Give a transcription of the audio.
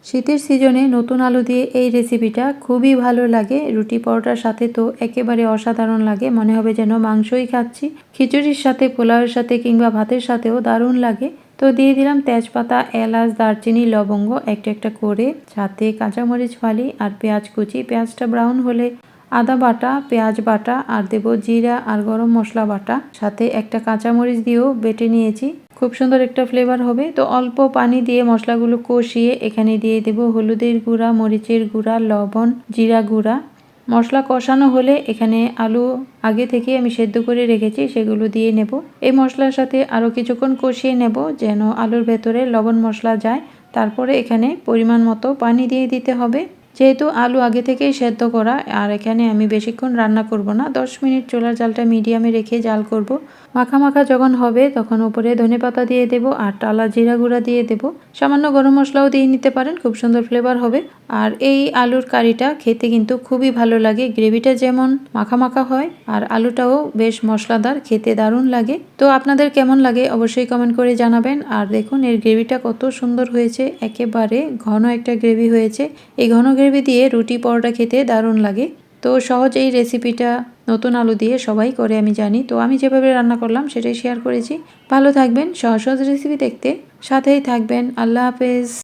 শীতের সিজনে নতুন আলু দিয়ে এই রেসিপিটা খুবই ভালো লাগে। রুটি পরোটার সাথে তো একেবারে অসাধারণ লাগে, মনে হবে যেন মাংসই খাচ্ছি। খিচুড়ির সাথে, পোলাওয়ের সাথে কিংবা ভাতের সাথেও দারুণ লাগে। তো দিয়ে দিলাম তেজপাতা, এলাচ, দারচিনি, লবঙ্গ একটা একটা করে, সাথে কাঁচামরিচ ফালি আর পেঁয়াজ কুচি। পেঁয়াজটা ব্রাউন হলে আদা বাটা, পেঁয়াজ বাটা আর দেবো জিরা আর গরম মশলা বাটা, সাথে একটা কাঁচামরিচ দিয়েও বেটে নিয়েছি। খুব সুন্দর একটা ফ্লেভার হবে। তো অল্প পানি দিয়ে মশলাগুলো কষিয়ে এখানে দিয়ে দেব হলুদের গুঁড়া, মরিচের গুঁড়া, লবণ, জিরা গুঁড়া। মশলা কষানো হলে এখানে আলু আগে থেকে আমি সেদ্ধ করে রেখেছি সেগুলো দিয়ে নেব। এই মশলার সাথে আরও কিছুক্ষণ কষিয়ে নেব যেন আলুর ভেতরে লবণ মশলা যায়। তারপরে এখানে পরিমাণ মতো পানি দিয়ে দিতে হবে। যেহেতু আলু আগে থেকেই সেদ্ধ করা, আর এখানে আমি বেশিক্ষণ রান্না করব না, 10 মিনিট চুলার জালটা মিডিয়ামে রেখে জাল করব। মাখা মাখা যখন হবে তখন উপরে ধনেপাতা দিয়ে দেব আর টালা জিরা গুঁড়া দিয়ে দেব। সামান্য গরম মশলাও দিয়ে নিতে পারেন, খুব সুন্দর ফ্লেভার হবে। আর এই আলুর কারিটা খেতে কিন্তু খুবই ভালো লাগে। গ্রেভিটা যেমন মাখা মাখা হয় আর আলুটাও বেশ মশলাদার, খেতে দারুণ লাগে। তো আপনাদের কেমন লাগে অবশ্যই কমেন্ট করে জানাবেন। আর দেখুন এর গ্রেভিটা কত সুন্দর হয়েছে, একেবারে ঘন একটা গ্রেভি হয়েছে। এই ঘন গ্রেভি দিয়ে রুটি পরোটা খেতে দারুণ লাগে। তো সহজ এই রেসিপিটা নতুন আলু দিয়ে সবাই করে আমি জানি, তো আমি যেভাবে রান্না করলাম সেটাই শেয়ার করেছি। ভালো থাকবেন, সহজ সহজ রেসিপি দেখতে সাথেই থাকবেন। আল্লাহ হাফেজ।